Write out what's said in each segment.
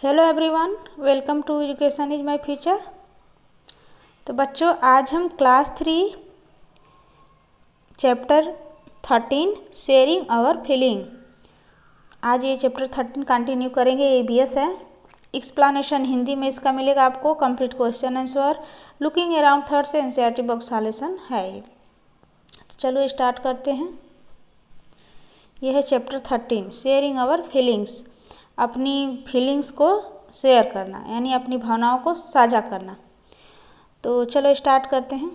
Hello everyone, welcome to education is my future. तो बच्चों, आज हम class 3 chapter 13 sharing our feeling, आज ये चैप्टर 13 कंटिन्यू करेंगे। एबीएस है। एक्सप्लेनेशन हिंदी में इसका मिलेगा आपको। Complete question answer, looking around third से एनसीईआरटी बुक सॉल्यूशन है ये। तो चलो स्टार्ट करते हैं। यह है चैप्टर 13 शेयरिंग आवर फीलिंग्स, अपनी फीलिंग्स को शेयर करना, यानी अपनी भावनाओं को साझा करना। तो चलो स्टार्ट करते हैं।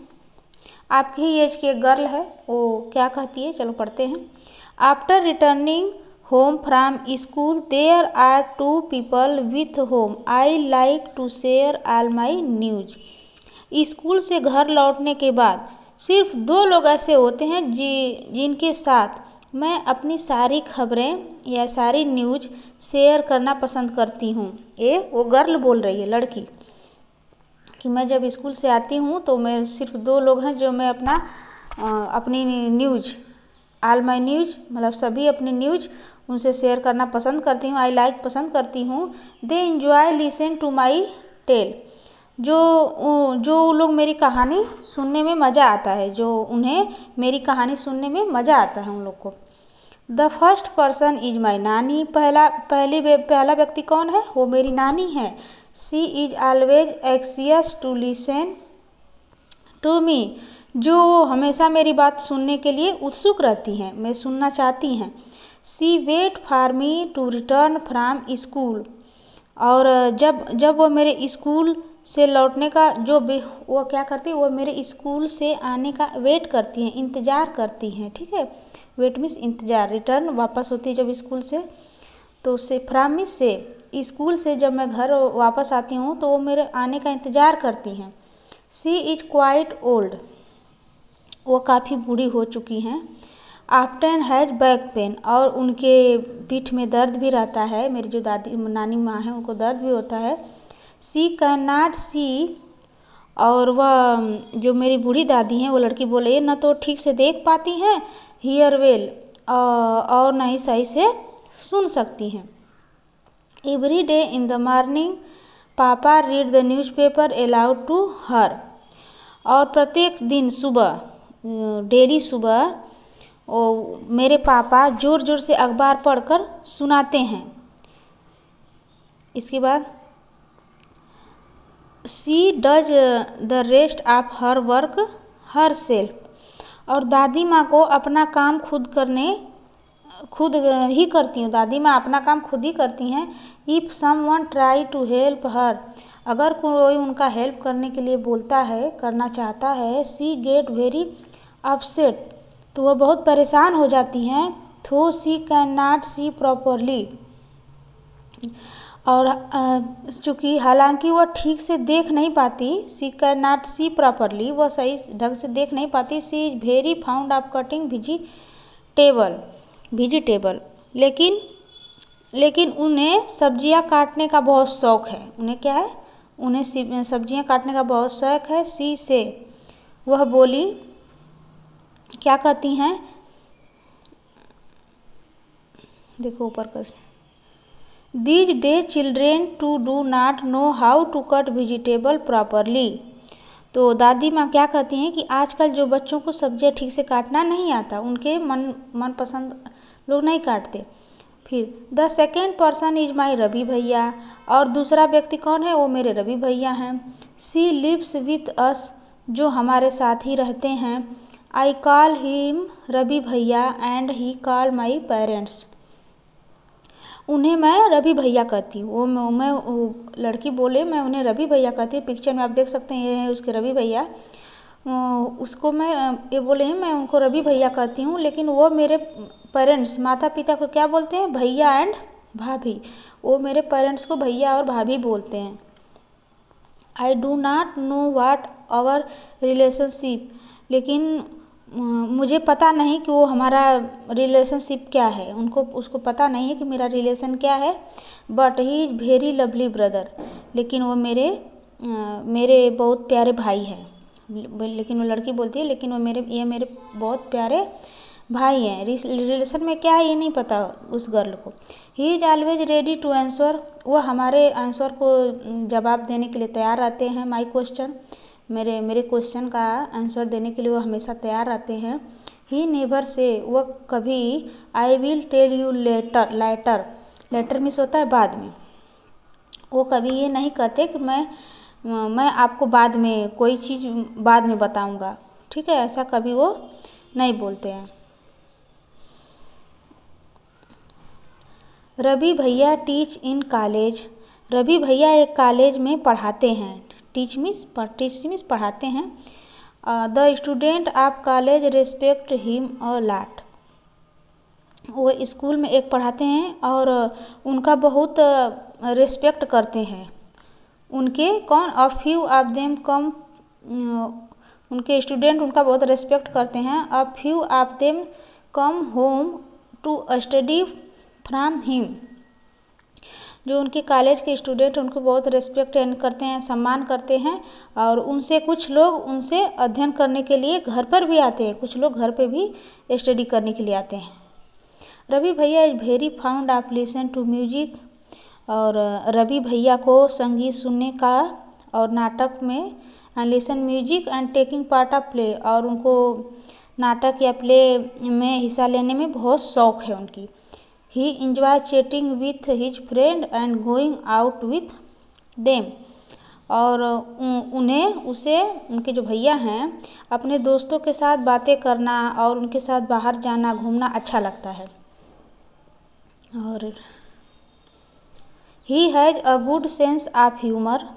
आपकी ही एज की एक गर्ल है, वो क्या कहती है, चलो पढ़ते हैं। After returning home from school there are 2 people with home I like to share all my news. School से घर लौटने के बाद सिर्फ 2 लोग ऐसे होते हैं जिनके साथ मैं अपनी सारी खबरें या सारी न्यूज शेयर करना पसंद करती हूँ। ये वो गर्ल बोल रही है, लड़की, कि मैं जब स्कूल से आती हूँ तो मैं सिर्फ 2 लोग हैं जो मैं अपनी न्यूज, ऑल माई न्यूज, मतलब सभी अपनी न्यूज उनसे शेयर करना पसंद करती हूँ। आई लाइक पसंद करती हूँ। They enjoy listen to my tale, जो लोग मेरी कहानी सुनने में मज़ा आता है, जो उन्हें मेरी कहानी सुनने में मज़ा आता है उन लोग को। The first person is my nani, पहला व्यक्ति कौन है, वो मेरी नानी है। She is always anxious to listen to me, जो हमेशा मेरी बात सुनने के लिए उत्सुक रहती हैं, मैं सुनना चाहती हैं। She wait for me to return from school, और जब वो मेरे स्कूल से लौटने का वो क्या करती है, वो मेरे स्कूल से आने का वेट करती हैं, इंतज़ार करती हैं। ठीक है, वेट मीन्स इंतज़ार, रिटर्न वापस होती है जब स्कूल से, तो उससे फ्रॉम मीन्स से, स्कूल से जब मैं घर वापस आती हूँ तो वो मेरे आने का इंतज़ार करती हैं। शी इज क्वाइट ओल्ड, वो काफ़ी बूढ़ी हो चुकी हैं। आफ्टन हैज़ बैक पेन, और उनके पीठ में दर्द भी रहता है। मेरी जो नानी माँ है उनको दर्द भी होता है। सी कैन नॉट सी, और वह जो मेरी बूढ़ी दादी हैं वो लड़की बोल रही है, न तो ठीक से देख पाती हैं, हियर वेल, और न ही सही से सुन सकती हैं। Every day in the morning papa read the newspaper aloud to her, और प्रत्येक दिन सुबह, डेली सुबह, मेरे पापा ज़ोर ज़ोर से अखबार पढ़कर सुनाते हैं। इसके बाद she does the rest of her work her self, और दादी माँ को अपना काम खुद ही करती हूँ, दादी माँ अपना काम खुद ही करती हैं। If someone try to help her, अगर कोई उनका हेल्प करने के लिए बोलता है, करना चाहता है, शी गेट वेरी अपसेट, तो वह बहुत परेशान हो जाती हैं। थो she can not see properly, और चूँकि हालांकि वह ठीक से देख नहीं पाती, she can not see properly, वह सही ढंग से देख नहीं पाती। She is very found of cutting vegetable, लेकिन उन्हें सब्जियां काटने का बहुत शौक़ है। उन्हें क्या है, उन्हें सब्जियां काटने का बहुत शौक़ है। शी से, वह बोली, क्या कहती हैं, देखो ऊपर कर, these day children to do not know how to cut vegetable properly, तो दादी माँ क्या कहती हैं कि आजकल जो बच्चों को सब्जियां ठीक से काटना नहीं आता, उनके मनपसंद लोग नहीं काटते। फिर the second person is my Ravi भैया, और दूसरा व्यक्ति कौन है, वो मेरे रवि भैया हैं। शी लिव्स विथ अस, जो हमारे साथ ही रहते हैं। आई कॉल हिम रवि भैया and he call my parents, उन्हें मैं रवि भैया कहती हूँ। वो लड़की बोले, मैं उन्हें रवि भैया कहती हूँ। पिक्चर में आप देख सकते हैं, ये है उसके रवि भैया। उसको मैं, ये बोले हैं, मैं उनको रवि भैया कहती हूँ, लेकिन वो मेरे पेरेंट्स, माता पिता को क्या बोलते हैं, भैया एंड भाभी, वो मेरे पेरेंट्स को भैया और भाभी बोलते हैं। I do not know what our relationship, लेकिन मुझे पता नहीं कि वो हमारा रिलेशनशिप क्या है, उसको पता नहीं है कि मेरा रिलेशन क्या है। But he is very lovely brother, लेकिन वो मेरे बहुत प्यारे भाई हैं। लेकिन वो लड़की बोलती है, लेकिन ये मेरे बहुत प्यारे भाई हैं, रिलेशन में क्या है ये नहीं पता उस गर्ल को। He is always ready to answer, वो हमारे आंसर को जवाब देने के लिए तैयार रहते हैं। माई क्वेश्चन, मेरे क्वेश्चन का आंसर देने के लिए वो हमेशा तैयार रहते हैं। ही नेवर से, वो कभी I will tell you later, later means होता है बाद में, वो कभी ये नहीं कहते कि मैं आपको बाद में कोई चीज़ बाद में बताऊंगा, ठीक है, ऐसा कभी वो नहीं बोलते हैं। रवि भैया टीच इन कॉलेज, रवि भैया एक कॉलेज में पढ़ाते हैं। टीच मीन्स पढ़ाते हैं। The student of college respect him a lot, वो स्कूल में एक पढ़ाते हैं और उनका बहुत रिस्पेक्ट करते हैं। उनके कौन, a few of them come, उनके स्टूडेंट उनका बहुत रिस्पेक्ट करते हैं। A few of them come home to study from him, जो उनके कॉलेज के स्टूडेंट उनको बहुत रिस्पेक्ट करते हैं, सम्मान करते हैं, और उनसे कुछ लोग उनसे अध्ययन करने के लिए घर पर भी आते हैं, कुछ लोग घर पे भी स्टडी करने के लिए आते हैं। रवि भैया is very found of listen to music, और रवि भैया को संगीत सुनने का और नाटक में listen music and taking part of play, और उनको नाटक या प्ले में हिस्सा लेने में बहुत शौक है उनकी। He enjoy chatting with his friend and going out with them, और उनके जो भैया हैं अपने दोस्तों के साथ बातें करना और उनके साथ बाहर जाना घूमना अच्छा लगता है। और he has a good sense of humour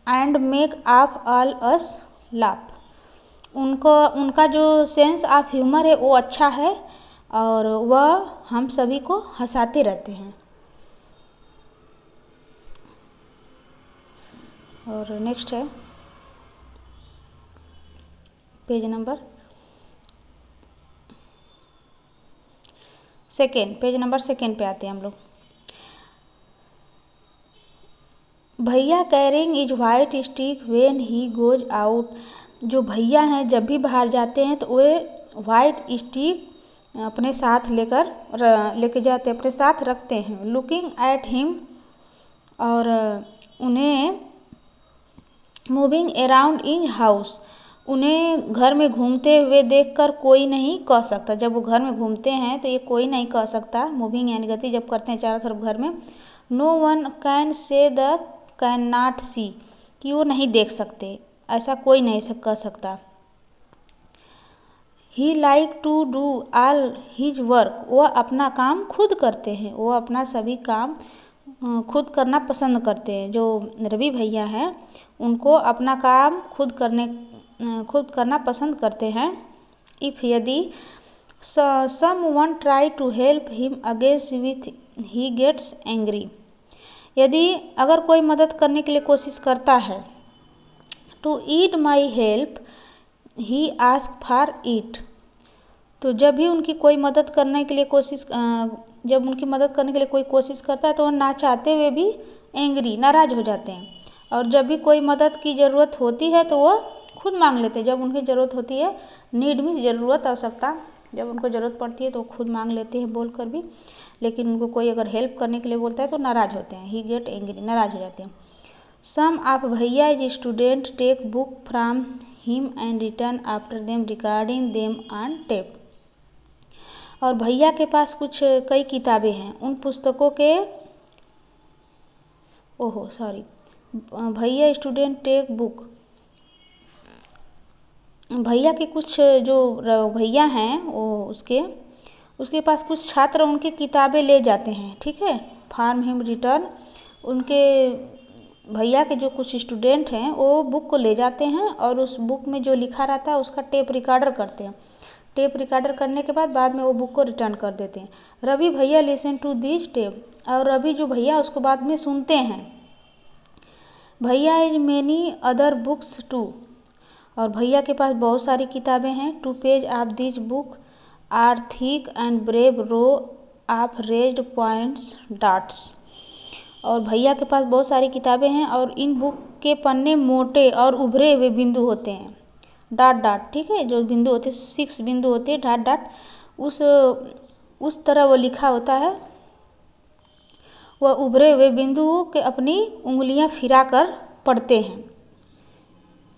and make of all us laugh, उनका जो सेंस ऑफ ह्यूमर है वो अच्छा है और वह हम सभी को हंसाते रहते हैं। और नेक्स्ट है पेज नंबर सेकेंड पे आते हैं हम लोग। भैया carrying is white stick when he goes out, जो भैया हैं जब भी बाहर जाते हैं तो वे वाइट स्टिक अपने साथ लेके जाते, अपने साथ रखते हैं। लुकिंग एट हिम, और उन्हें मूविंग अराउंड इन हाउस, उन्हें घर में घूमते हुए देखकर कोई नहीं कह सकता, जब वो घर में घूमते हैं तो ये कोई नहीं कह सकता। मूविंग यानी गति जब करते हैं चारों तरफ घर में। No one can say they can not see, कि वो नहीं देख सकते, ऐसा कोई नहीं कह सकता। He like to do all his work, वह अपना काम खुद करते हैं, वो अपना सभी काम खुद करना पसंद करते हैं। जो रवि भैया हैं उनको अपना काम खुद करना पसंद करते हैं। इफ़ यदि someone try to help him against with he gets angry, यदि अगर कोई मदद करने के लिए कोशिश करता है, to eat my help he ask for it, तो जब भी उनकी कोई मदद करने के लिए कोई कोशिश करता है तो वो ना चाहते हुए भी एंग्री, नाराज़ हो जाते हैं। और जब भी कोई मदद की ज़रूरत होती है तो वो खुद मांग लेते हैं। जब उनकी ज़रूरत होती है, नीड मीन्स ज़रूरत, आवश्यकता, जब उनको ज़रूरत पड़ती है तो वो खुद मांग लेते हैं बोल कर भी, लेकिन उनको कोई अगर हेल्प करने के लिए बोलता है तो नाराज़ होते हैं। ही गेट एंग्री, नाराज़ हो जाते हैं। सम ऑफ भैया is student take book from him and return after them regarding them on tape, और भैया के पास कई किताबें हैं, उन पुस्तकों के भैया स्टूडेंट टेक बुक, भैया के कुछ जो भैया हैं वो उसके पास कुछ छात्र उनकी किताबें ले जाते हैं, ठीक है। फार्म हिम रिटर्न, उनके भैया के जो कुछ स्टूडेंट हैं वो बुक को ले जाते हैं और उस बुक में जो लिखा रहता है उसका टेप रिकॉर्डर करते हैं। टेप रिकॉर्डर करने के बाद में वो बुक को रिटर्न कर देते हैं। रवि भैया लिसन टू दिस टेप, और रवि जो भैया उसको बाद में सुनते हैं। भैया is many other books too, और भैया के पास बहुत सारी किताबें हैं। Two page of this book are thick and brave row of raised points dots, और भैया के पास बहुत सारी किताबें हैं और इन बुक के पन्ने मोटे और उभरे हुए बिंदु होते हैं। डॉट डॉट, ठीक है, जो बिंदु होते 6 बिंदु होते हैं डॉट डॉट, उस तरह वो लिखा होता है। वह उभरे हुए बिंदुओं के अपनी उंगलियां फिरा कर पढ़ते हैं।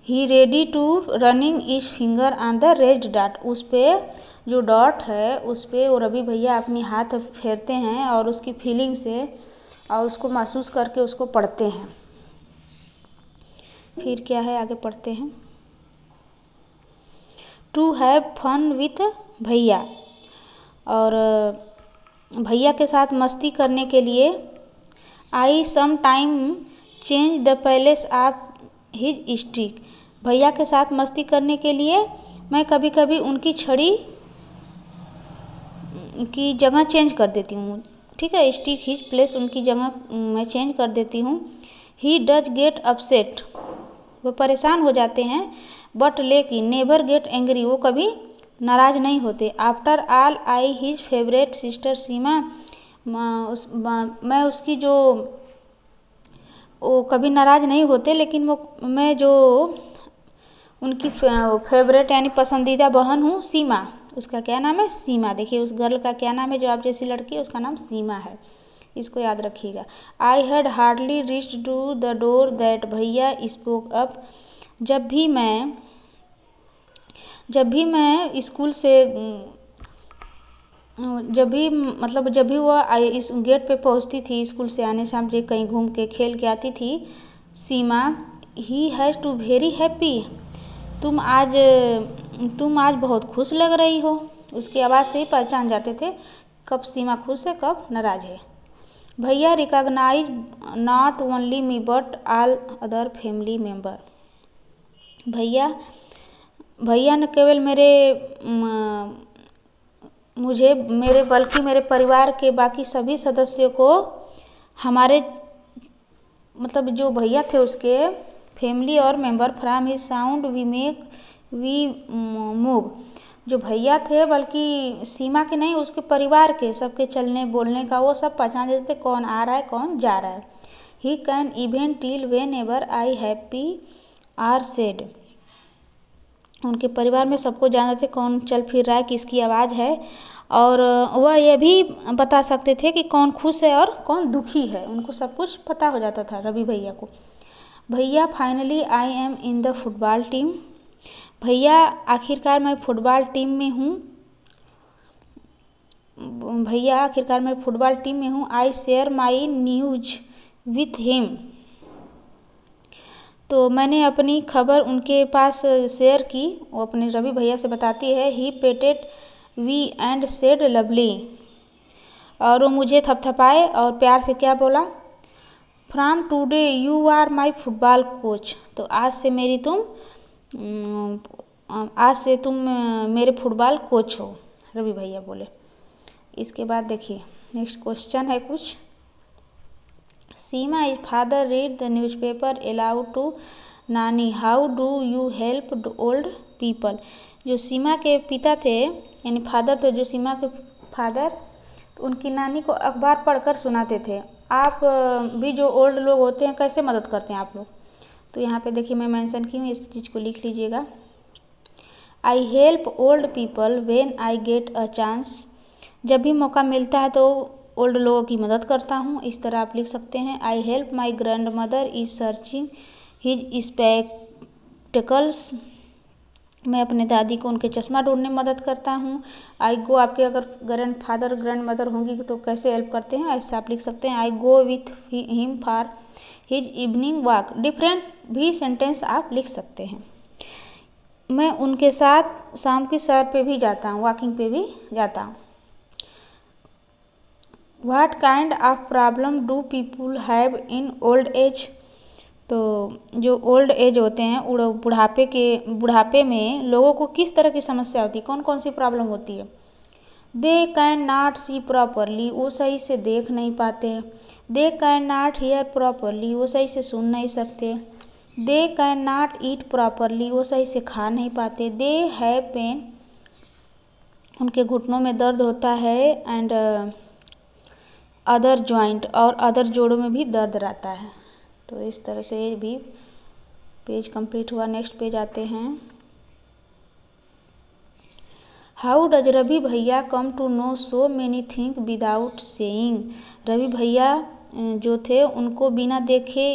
He ready to running his finger on the red dot, उस पर जो डॉट है उस पर वो रवि भैया अपनी हाथ फेरते हैं और उसकी फीलिंग से और उसको महसूस करके उसको पढ़ते हैं। फिर क्या है, आगे पढ़ते हैं। टू हैव फन विथ भैया, और भैया के साथ मस्ती करने के लिए I some time change the place of his stick, भैया के साथ मस्ती करने के लिए मैं कभी कभी उनकी छड़ी की जगह चेंज कर देती हूँ, ठीक है, स्टिक हिज प्लेस, उनकी जगह मैं चेंज कर देती हूँ। ही डज गेट अपसेट, वो परेशान हो जाते हैं, बट लेकिन नेवर गेट एंग्री, वो कभी नाराज़ नहीं होते। After all I his favourite sister Seema, मैं उसकी जो, वो कभी नाराज़ नहीं होते, लेकिन वो मैं जो उनकी फेवरेट यानी पसंदीदा बहन हूँ सीमा, उसका क्या नाम है, सीमा। देखिए उस गर्ल का क्या नाम है, जो आप जैसी लड़की है उसका नाम सीमा है, इसको याद रखिएगा। I had hardly reached to the door that भैया स्पोक अप, जब भी स्कूल से जब भी वह इस गेट पे पहुंचती थी, स्कूल से आने शाम जे कहीं घूम के खेल के आती थी Seema, he has to very happy, तुम आज बहुत खुश लग रही हो, उसकी आवाज़ से ही पहचान जाते थे कब सीमा खुश है कब नाराज़ है। भैया recognise not only me but all other family member, भैया न केवल बल्कि मेरे परिवार के बाकी सभी सदस्यों को, हमारे जो भैया थे उसके फैमिली और member from his sound we move, जो भैया थे बल्कि सीमा के नहीं, उसके परिवार के सबके चलने बोलने का वो सब पहचान देते थे, कौन आ रहा है कौन जा रहा है। He can even till whenever I happy are sad, उनके परिवार में सबको जानते थे कौन चल फिर रहा है, किसकी आवाज़ है, और वह यह भी बता सकते थे कि कौन खुश है और कौन दुखी है, उनको सब कुछ पता हो जाता था रवि भैया को। भैया finally I am in the football team, भैया आखिरकार मैं फुटबॉल टीम में हूँ। I share my news with him, तो मैंने अपनी खबर उनके पास शेयर की, वो अपने रवि भैया से बताती है। He patted we and said lovely, और वो मुझे थपथपाए और प्यार से क्या बोला, from today you are my football coach, तो आज से तुम मेरे फुटबॉल कोच हो, रवि भैया बोले। इसके बाद देखिए नेक्स्ट क्वेश्चन है कुछ। Seema is father read the newspaper aloud to nani, how do you help old people, जो सीमा के पिता थे यानी फादर थे, जो सीमा के फादर उनकी नानी को अखबार पढ़कर सुनाते थे। आप भी जो ओल्ड लोग होते हैं कैसे मदद करते हैं आप लोग, तो यहाँ पे देखिए मैं मेंशन की हूँ, इस चीज़ को लिख लीजिएगा। I help old people when I get a chance, जब भी मौका मिलता है तो ओल्ड लोगों की मदद करता हूँ, इस तरह आप लिख सकते हैं। I help my grand mother is searching his spectacles, मैं अपने दादी को उनके चश्मा ढूंढने में मदद करता हूँ। आई गो, आपके अगर ग्रैंड मदर होंगी तो कैसे हेल्प करते हैं, ऐसे आप लिख सकते हैं। I go with him for his evening walk, different भी सेंटेंस आप लिख सकते हैं। मैं उनके साथ शाम की सैर पे भी जाता हूँ, वॉकिंग पे भी जाता हूँ। What kind of problem do people have in old age, तो जो ओल्ड एज होते हैं बुढ़ापे में लोगों को किस तरह की समस्या होती है, कौन कौन सी प्रॉब्लम होती है। They can not see properly, वो सही से देख नहीं पाते। They can not here properly, वो सही से सुन नहीं सकते। They can not eat properly, वो सही से खा नहीं पाते। दे हैव पेन, उनके घुटनों में दर्द होता है। एंड अदर जॉइंट, और अदर जोड़ों में भी दर्द रहता है। तो इस तरह से भी पेज कंप्लीट हुआ। नेक्स्ट पेज आते हैं। हाउ डज रवि भैया come to know so many thing without saying. Ravi भैया जो थे उनको बिना देखे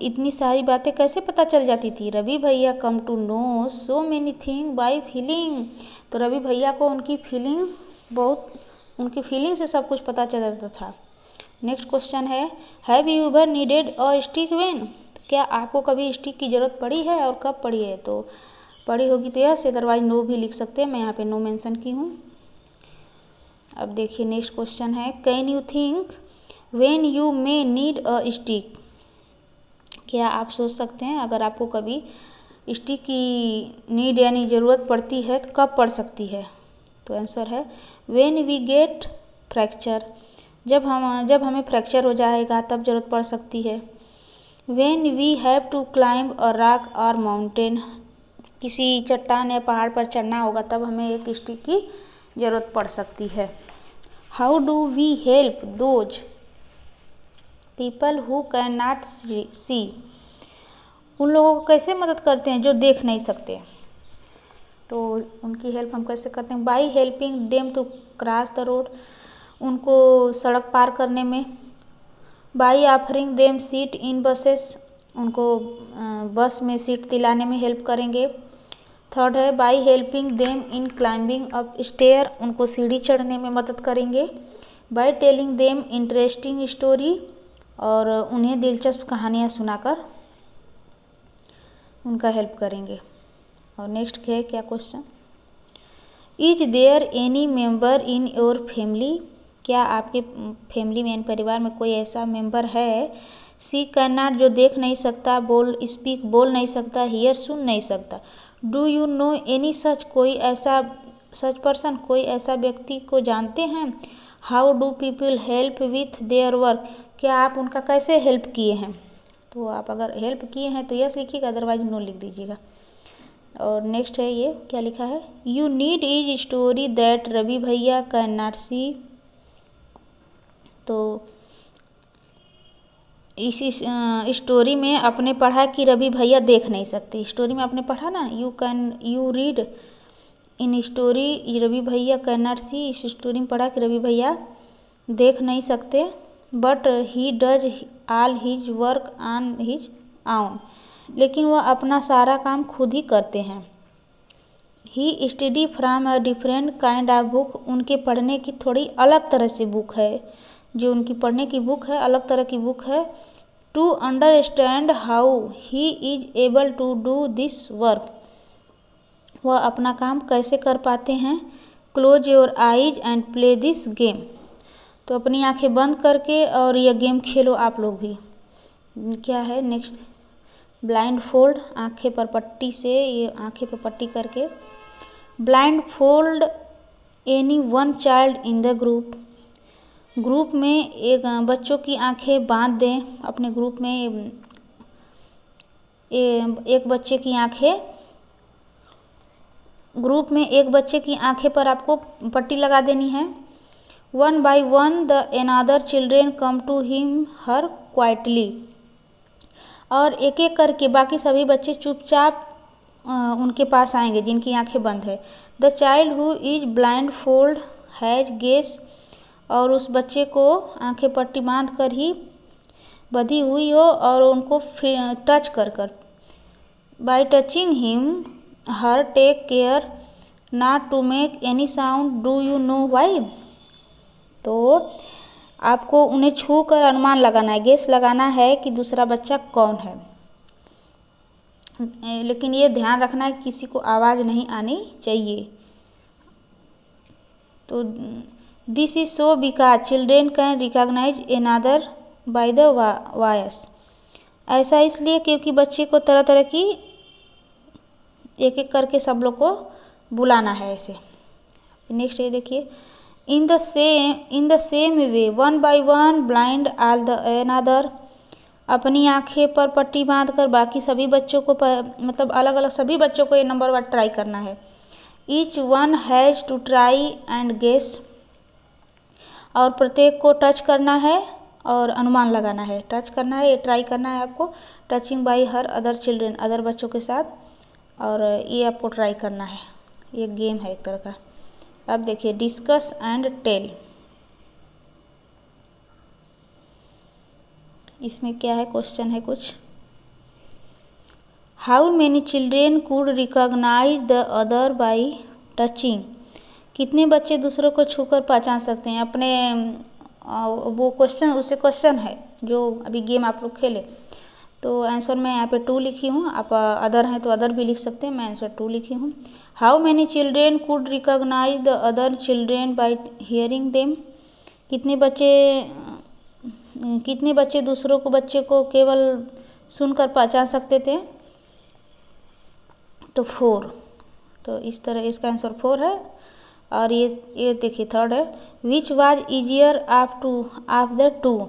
इतनी सारी बातें कैसे पता चल जाती थी। रवि भैया come to know so many thing by feeling. तो रवि भैया को उनकी फीलिंग से सब कुछ पता चल जाता था। नेक्स्ट क्वेश्चन है, have you ever needed a stick when. क्या आपको कभी स्टिक की ज़रूरत पड़ी है और कब पड़ी है। तो पड़ी होगी तो यस, अदरवाइज नो भी लिख सकते हैं, मैं यहाँ पे नो मेंशन की हूँ। अब देखिए नेक्स्ट क्वेश्चन है, can you think when you may need a stick. क्या आप सोच सकते हैं अगर आपको कभी स्टिक की नीड यानी ज़रूरत पड़ती है तो कब पड़ सकती है। तो आंसर है व्हेन वी गेट फ्रैक्चर। जब हमें फ्रैक्चर हो जाएगा तब ज़रूरत पड़ सकती है। When we have to climb a rock और माउंटेन। किसी चट्टान या पहाड़ पर चढ़ना होगा तब हमें एक स्टिक की ज़रूरत पड़ सकती है। How do we help those people who can not see. उन लोगों को कैसे मदद करते हैं जो देख नहीं सकते। तो उनकी हेल्प हम कैसे करते हैं, by helping them to cross the road. उनको सड़क पार करने में। By offering them seat in buses. उनको बस में सीट दिलाने में हेल्प करेंगे। थर्ड है by helping them in climbing up stair. उनको सीढ़ी चढ़ने में मदद करेंगे। By telling them interesting story. और उन्हें दिलचस्प कहानियाँ सुनाकर उनका हेल्प करेंगे। और नेक्स्ट है क्या question, is there any member in your family. क्या आपके फैमिली में परिवार में कोई ऐसा मेंबर है, सी कैन नॉट जो देख नहीं सकता, स्पीक बोल नहीं सकता, हियर सुन नहीं सकता। Do you no any such such person कोई ऐसा व्यक्ति को जानते हैं। How do people help with their work. क्या आप उनका कैसे हेल्प किए हैं। तो आप अगर हेल्प किए हैं तो यस लिखिएगा, अदरवाइज नो लिख दीजिएगा। और नेक्स्ट है ये क्या लिखा है, you need is story that Ravi bhaiya can not सी। तो इस स्टोरी में आपने पढ़ा कि रवि भैया देख नहीं सकते। स्टोरी में आपने पढ़ा ना, you read in story Ravi bhaiya can not सी। इस स्टोरी में पढ़ा कि रवि भैया देख नहीं सकते, but he does all his work on his own. लेकिन वह अपना सारा काम खुद ही करते हैं। He study from a different kind of book. उनके पढ़ने की थोड़ी अलग तरह से बुक है, जो उनकी पढ़ने की बुक है अलग तरह की बुक है। To understand how he is able to do this work. वह अपना काम कैसे कर पाते हैं। Close your eyes and play this game. तो अपनी आंखें बंद करके और यह गेम खेलो आप लोग भी। क्या है नेक्स्ट, ब्लाइंड फोल्ड। आंखें पर पट्टी से, ये आंखें पर पट्टी करके। Blind fold any one child in the group. Group में एक बच्चों की आंखें बांध दें। अपने ग्रुप में एक बच्चे की आंखें, ग्रुप में एक बच्चे की आंखें पर आपको पट्टी लगा देनी है। One by one the another children come to him her quietly. और एक एक करके बाकी सभी बच्चे चुपचाप उनके पास आएंगे जिनकी आंखें बंद है। The child who is blindfold has guess. और उस बच्चे को आंखें पट्टी बांध कर ही बंधी हुई हो और उनको टच कर कर। By touching him her take care not to make any sound. Do you know why. तो आपको उन्हें छू कर अनुमान लगाना है, गेस लगाना है कि दूसरा बच्चा कौन है। लेकिन ये ध्यान रखना है किसी को आवाज़ नहीं आनी चाहिए। तो this is so because children can recognise another by the voice. ऐसा इसलिए क्योंकि बच्चे को तरह तरह की एक एक करके सब लोग को बुलाना है ऐसे। नेक्स्ट ये देखिए, in the same way one by one blind all the another. अपनी आंखें पर पट्टी बांध कर बाकी सभी बच्चों को मतलब अलग अलग सभी बच्चों को ये नंबर वन ट्राई करना है। Each one has to try and guess. और प्रत्येक को टच करना है और अनुमान लगाना है। टच करना है, ये ट्राई करना है आपको, touching by her other children, other बच्चों के साथ, और ये आपको ट्राई करना है। ये गेम है एक तरह का। अब देखिए डिस्कस एंड टेल, इसमें क्या है, क्वेश्चन है कुछ। How many children could recognise the other by touching, कितने बच्चे दूसरों को छूकर पहचान सकते हैं अपने। वो क्वेश्चन, उससे क्वेश्चन है जो अभी गेम आप लोग खेले। तो आंसर मैं यहाँ पे 2 लिखी हूँ, आप अदर हैं तो अदर भी लिख सकते हैं, मैं आंसर 2 लिखी हूँ। How many children could recognise the other children by hearing them, कितने बच्चे दूसरों को बच्चे को केवल सुनकर पहचान सकते थे, तो 4। तो इस तरह इसका आंसर 4 है। और ये देखिए थर्ड है, which was easier of the two,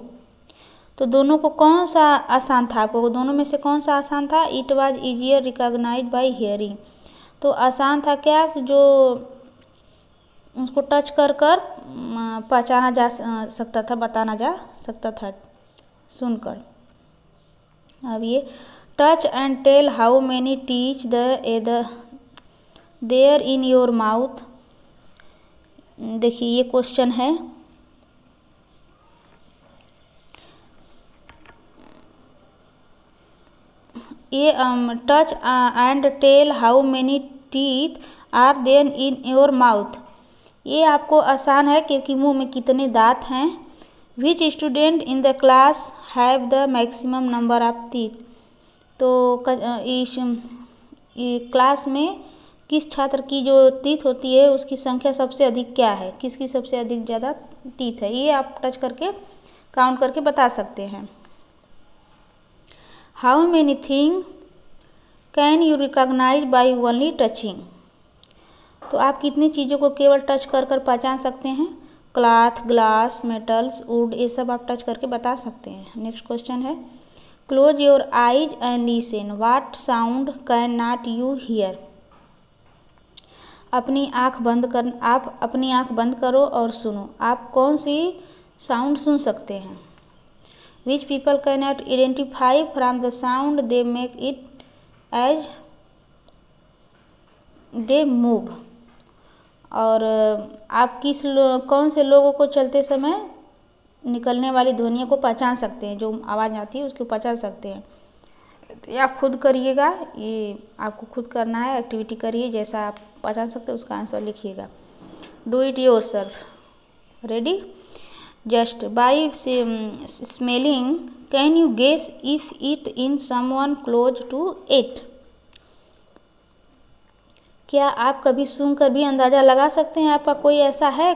तो दोनों को कौन सा आसान था, आपको दोनों में से कौन सा आसान था। It was easier recognise by hearing, तो आसान था क्या, जो उसको टच कर पहचाना जा सकता था, बताना जा सकता था सुनकर। अब ये touch and tell how many teeth there in your mouth, देखिए ये क्वेश्चन है। ये touch and tell how many teeth are there in your mouth, ये आपको आसान है क्योंकि मुंह में कितने दांत हैं। Which student in the class have the maximum number of teeth, तो इस क्लास में किस छात्र की जो टीथ होती है उसकी संख्या सबसे अधिक क्या है, किसकी सबसे अधिक ज़्यादा टीथ है, ये आप टच करके काउंट करके बता सकते हैं। How many thing can you recognise by only touching, तो आप कितनी चीज़ों को केवल टच कर पहचान सकते हैं। क्लॉथ, ग्लास, मेटल्स, वुड, ये सब आप टच करके बता सकते हैं। नेक्स्ट क्वेश्चन है, close your eyes and listen, what sound can not you here, आप अपनी आँख बंद करो और सुनो, आप कौन सी साउंड सुन सकते हैं। Which people can not identify from the sound they make it as they move, और आप कौन से लोगों को चलते समय निकलने वाली ध्वनियों को पहचान सकते हैं, जो आवाज़ आती है उसको पहचान सकते हैं। तो ये आप खुद करिएगा, ये आपको खुद करना है, एक्टिविटी करिए, जैसा आप पहचान सकते हैं उसका आंसर लिखिएगा। Do it yourself. Ready, just by smelling can you guess if it in someone close to it, क्या आप कभी सुनकर भी अंदाज़ा लगा सकते हैं आपका कोई ऐसा है।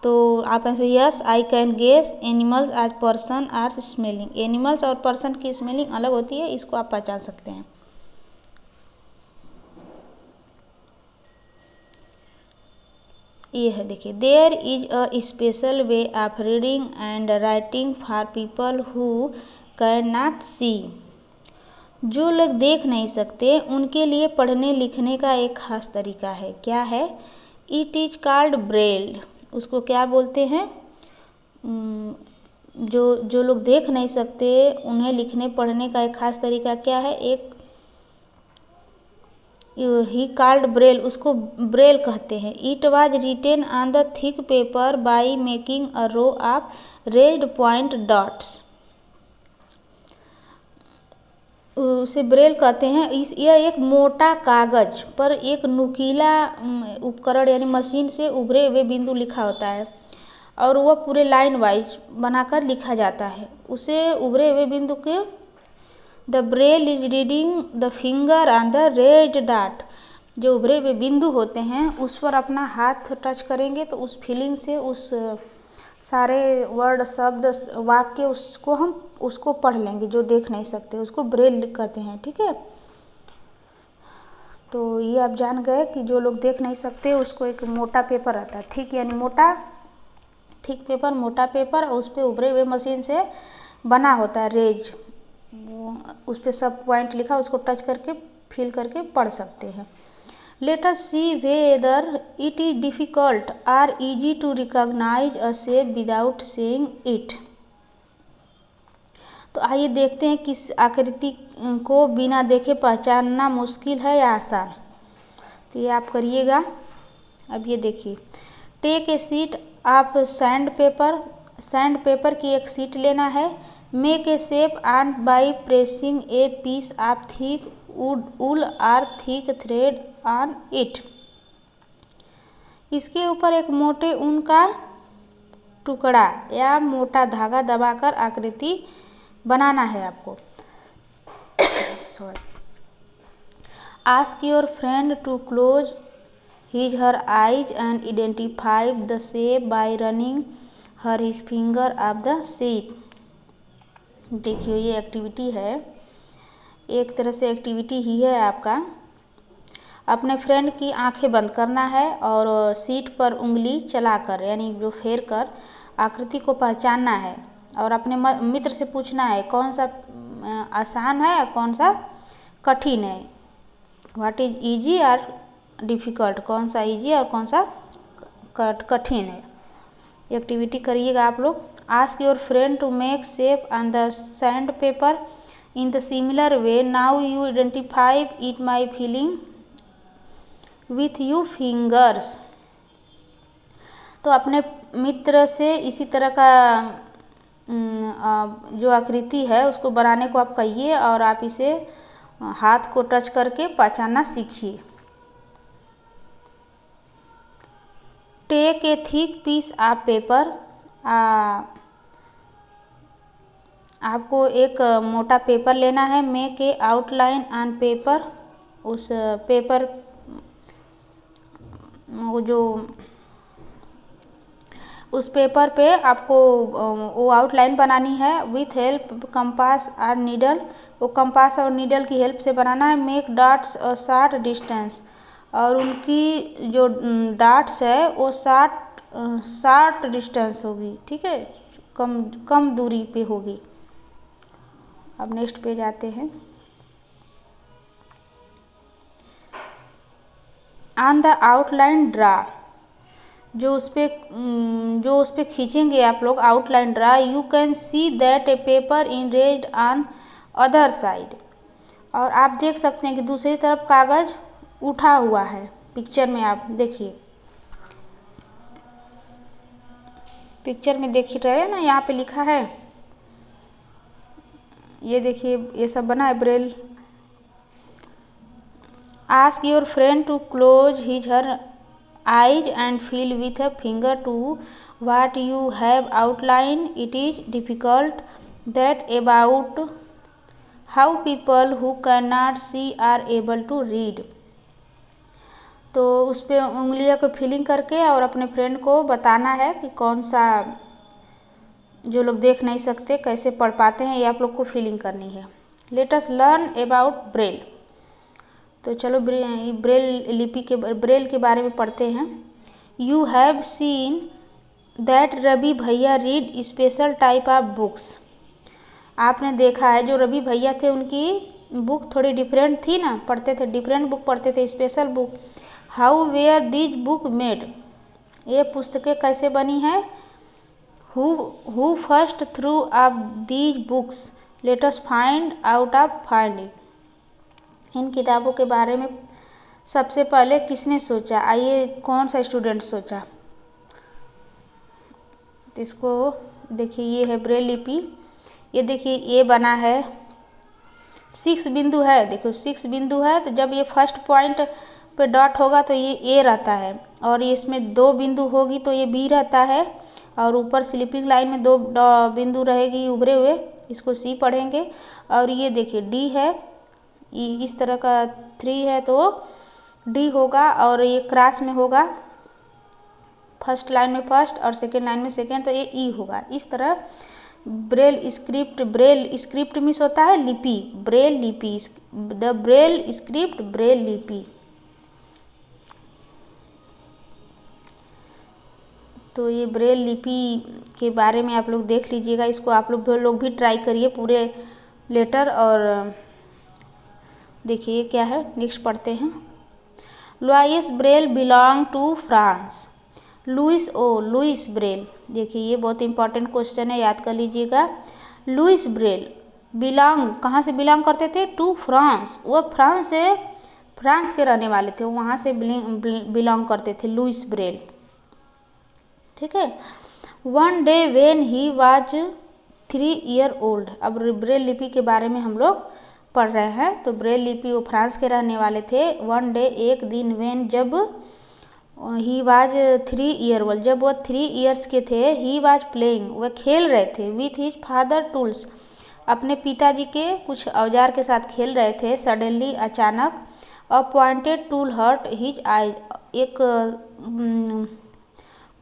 तो आप ऐसे yes I can guess animals as person are smelling, animals और पर्सन की स्मेलिंग अलग होती है, इसको आप पहचान सकते हैं। ये है देखिए, there is a special way of reading and writing for people who can not see, जो लोग देख नहीं सकते उनके लिए पढ़ने लिखने का एक खास तरीका है, क्या है। इट इज कॉल्ड ब्रेल, उसको क्या बोलते हैं, जो लोग देख नहीं सकते उन्हें लिखने पढ़ने का एक खास तरीका क्या है, एक ही कॉल्ड ब्रेल, उसको ब्रेल कहते हैं। It was written on the thick paper by making a row of red point dots, उसे ब्रेल कहते हैं। यह एक मोटा कागज पर एक नुकीला उपकरण यानी मशीन से उभरे हुए बिंदु लिखा होता है, और वह पूरे लाइन वाइज बनाकर लिखा जाता है। उसे उभरे हुए बिंदु के the Braille is reading the finger on the red dot, जो उभरे हुए बिंदु होते हैं उस पर अपना हाथ टच करेंगे तो उस फीलिंग से उस सारे वर्ड, शब्द, वाक्य उसको पढ़ लेंगे, जो देख नहीं सकते उसको ब्रेल कहते हैं। ठीक है, तो ये आप जान गए कि जो लोग देख नहीं सकते उसको एक मोटा पेपर आता है, ठीक यानी मोटा, थिक पेपर, मोटा पेपर, और उस पर उभरे हुए मशीन से बना होता है रेज, वो उस पर सब पॉइंट लिखा, उसको टच करके फील करके पढ़ सकते हैं। Let us see whether it is difficult और easy to recognise a shape without seeing it, तो आइए देखते हैं किस आकृति को बिना देखे पहचानना मुश्किल है या आसान। तो ये आप करिएगा। अब ये देखिए, टेक ए शीट, आप सैंड पेपर की एक शीट लेना है। Make a shape and by pressing a piece of thick wool और थिक थ्रेड ऑन इट। इसके ऊपर एक मोटे ऊन का टुकड़ा या मोटा धागा दबाकर आकृति बनाना है आपको। Sorry. Ask your friend to close his her eyes and identify the shape by running her his finger of the sheet। देखिए ये एक्टिविटी है, एक तरह से एक्टिविटी ही है आपका। अपने फ्रेंड की आंखें बंद करना है और सीट पर उंगली चलाकर यानी जो फेर कर आकृति को पहचानना है और अपने मित्र से पूछना है कौन सा आसान है और कौन सा कठिन है। व्हाट इज ईजी और डिफ़िकल्ट, कौन सा इजी और कौन सा कठिन है। एक्टिविटी करिएगा आप लोग। Ask your friend to make shape on the sand paper in the similar way. Now you identify it my feeling with you fingers. तो अपने मित्र से इसी तरह का जो आकृति है उसको बनाने को आप कहिए और आप इसे हाथ को टच करके पहचानना सीखिए। Take a thick piece of paper, आपको एक मोटा पेपर लेना है। Make a outline on paper, उस पेपर जो उस पेपर पे आपको वो आउटलाइन बनानी है। विथ हेल्प कंपास और नीडल, वो कंपास और नीडल की हेल्प से बनाना है। मेक डॉट्स और शॉर्ट डिस्टेंस, और उनकी जो डॉट्स है वो शॉर्ट डिस्टेंस होगी, ठीक है, कम दूरी पे होगी। अब नेक्स्ट पेज आते हैं। ऑन द आउटलाइन ड्रा, जो उस पे खींचेंगे आप लोग outline draw. You can see that A paper in red on other side, और आप देख सकते हैं कि दूसरी तरफ कागज उठा हुआ है। पिक्चर में आप देखिए, पिक्चर में देख रहे हैं ना, यहाँ पे लिखा है, ये देखिए ये सब बना है Braille. Ask your friend to close his her eyes and feel with a finger to what you have outlined. It is difficult that about how people who cannot see are able to read। तो उस पर उंगलियों को feeling करके और अपने friend को बताना है कि कौन सा जो लोग देख नहीं सकते कैसे पढ़ पाते हैं, ये आप लोग को फीलिंग करनी है। Let us learn about Braille. तो चलो ब्रेल के बारे में पढ़ते हैं। You have seen that Ravi bhaiya read special type of books. आपने देखा है जो रवि भैया थे उनकी बुक थोड़ी डिफरेंट थी ना, पढ़ते थे, डिफरेंट बुक पढ़ते थे, special book. How were these book made, ये पुस्तकें कैसे बनी हैं। Who first through of these books, let us find out of find it. इन किताबों के बारे में सबसे पहले किसने सोचा, आइए कौन सा स्टूडेंट सोचा। तो इसको देखिए, ये है ब्रेल लिपि। ये देखिए ये बना है, 6 बिंदु है, देखो 6 बिंदु है। तो जब ये फर्स्ट पॉइंट पे डॉट होगा तो ये ए रहता है, और ये इसमें 2 बिंदु होगी तो ये बी रहता है, और ऊपर स्लीपिंग लाइन में 2 बिंदु रहेगी उभरे हुए, इसको सी पढ़ेंगे। और ये देखिए डी है, इस तरह का 3 है तो डी होगा, और ये क्रॉस में होगा, फर्स्ट लाइन में फर्स्ट और सेकेंड लाइन में सेकेंड, तो ये ई होगा। इस तरह ब्रेल स्क्रिप्ट मीन्स होता है लिपि, ब्रेल लिपि, द ब्रेल स्क्रिप्ट, ब्रेल लिपि। तो ये ब्रेल लिपि के बारे में आप लोग देख लीजिएगा, इसको आप लोग भी ट्राई करिए पूरे लेटर। और देखिए क्या है, नेक्स्ट पढ़ते हैं। Louis Braille belong to France. Louis Braille, देखिए ये बहुत इंपॉर्टेंट क्वेश्चन है, याद कर लीजिएगा। लुइस ब्रेल बिलोंग, कहाँ से बिलोंग करते थे, टू फ्रांस, वो फ्रांस से फ्रांस के रहने वाले थे, वहाँ से बिलोंग करते थे, लुइस ब्रेल। ठीक है। One day when he was 3 year old. अब ब्रेल लिपि के बारे में हम लोग पढ़ रहे हैं। तो ब्रेल लिपि वो फ्रांस के रहने वाले थे। वन डे एक दिन, वेन जब, ही वाज 3 ईयर ओल्ड जब वो 3 ईयर्स के थे, ही वाज प्लेइंग वह खेल रहे थे, विथ हिज फादर टूल्स अपने पिताजी के कुछ औजार के साथ खेल रहे थे। सडनली अचानक, a pointed tool hurt his eyes, एक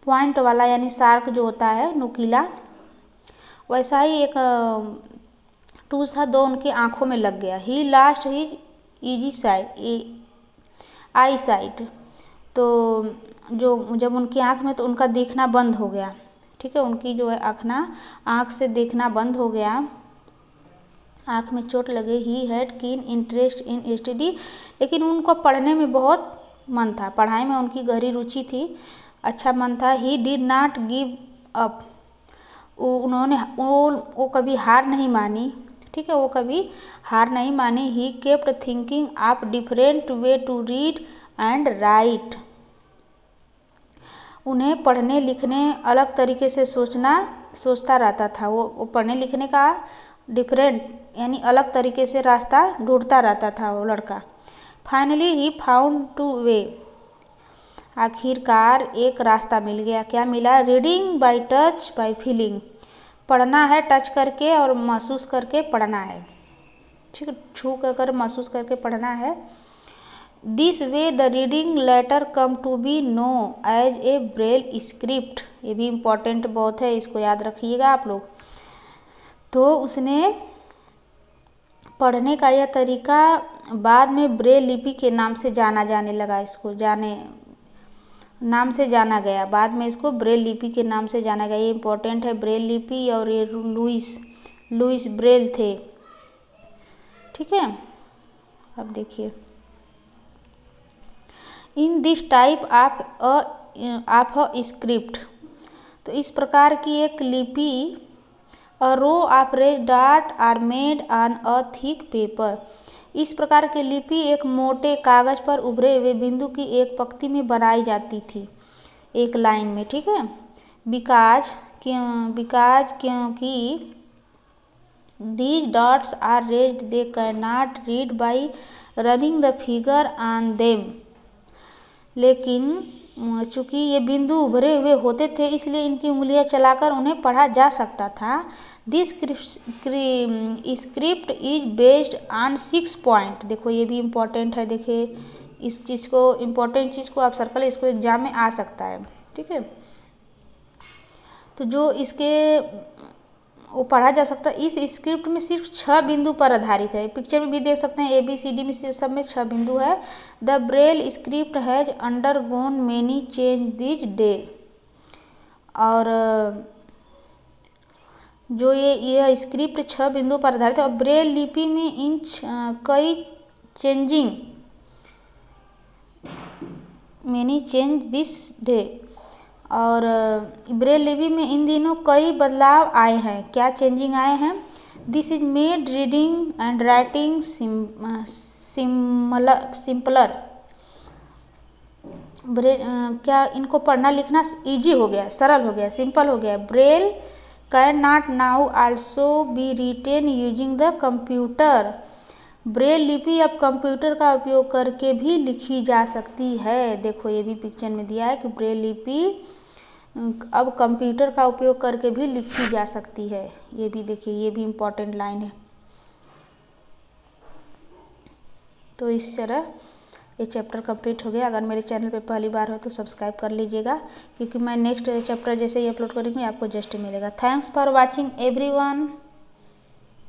पॉइंट वाला यानी शार्क जो होता है नुकीला, वैसा ही एक टूल था, दो उनकी आंखों में लग गया। ही लास्ट हिज आई साइट, तो जो जब उनकी आँख में, तो उनका देखना बंद हो गया। ठीक है, उनकी जो है आँख से देखना बंद हो गया, आँख में चोट लगे। He had keen interest in study, लेकिन उनको पढ़ने में बहुत मन था, पढ़ाई में उनकी गहरी रुचि थी, अच्छा मन था। He did not give up, वो कभी हार नहीं मानी। ठीक है, वो कभी हार नहीं मानी। He kept thinking of different way to read and write, उन्हें पढ़ने लिखने अलग तरीके से सोचता रहता था। वो पढ़ने लिखने का डिफरेंट यानी अलग तरीके से रास्ता ढूंढता रहता था वो लड़का। Finally he found two way, आखिरकार एक रास्ता मिल गया। क्या मिला? Reading by touch by feeling, पढ़ना है टच करके और महसूस करके पढ़ना है। ठीक है, छू कर महसूस करके पढ़ना है। This way the reading letter come to be known as a Braille script, ये भी इम्पोर्टेंट बहुत है, इसको याद रखिएगा आप लोग। तो उसने पढ़ने का यह तरीका बाद में ब्रेल लिपि के नाम से जाना जाने लगा, इसको नाम से जाना गया, बाद में इसको ब्रेल लिपि के नाम से जाना गया। ये इम्पोर्टेंट है, ब्रेल लिपि, और ये लुइस ब्रेल थे। ठीक है, अब देखिए, in this type of a script, तो इस प्रकार की एक लिपि, a row of red dot are made on a thick paper, इस प्रकार की लिपि एक मोटे कागज पर उभरे हुए बिंदु की एक पंक्ति में बनाई जाती थी, एक लाइन में। ठीक है, बिकॉज क्योंकि these dots are raised, they cannot read by running the finger on them, लेकिन चूंकि ये बिंदु उभरे हुए होते थे, इसलिए इनकी उंगलियां चलाकर उन्हें पढ़ा जा सकता था। This script is based on 6 point, देखो ये भी इम्पोर्टेंट है, देखिए इस चीज़ को, इम्पोर्टेंट चीज़ को आप सर्कल, इसको एग्जाम में आ सकता है। ठीक है, तो जो इसके वो पढ़ा जा सकता है, इस स्क्रिप्ट में सिर्फ 6 बिंदु पर आधारित है। पिक्चर में भी देख सकते हैं, ABCD में सब में 6 बिंदु है। The Braille script has undergone many change this day, और जो ये स्क्रिप्ट 6 बिंदु पर आधारित है, और ब्रेल लिपि में इन कई changing many change this day, और ब्रेल लिपि में इन दिनों कई बदलाव आए हैं। क्या चेंजिंग आए हैं? This is made reading and writing simpler, क्या इनको पढ़ना लिखना इजी हो गया, सरल हो गया, सिंपल हो गया। Braille can not now also be written using the computer, Braille लिपि अब कंप्यूटर का उपयोग करके भी लिखी जा सकती है। देखो ये भी पिक्चर में दिया है कि ब्रेल लिपि अब कंप्यूटर का उपयोग करके भी लिखी जा सकती है। ये भी देखिए, ये भी इम्पोर्टेंट लाइन है। तो इस तरह ये चैप्टर कंप्लीट हो गया। अगर मेरे चैनल पे पहली बार हो तो सब्सक्राइब कर लीजिएगा, क्योंकि मैं नेक्स्ट चैप्टर जैसे ही अपलोड करूँगी आपको जस्ट मिलेगा। Thanks for watching everyone.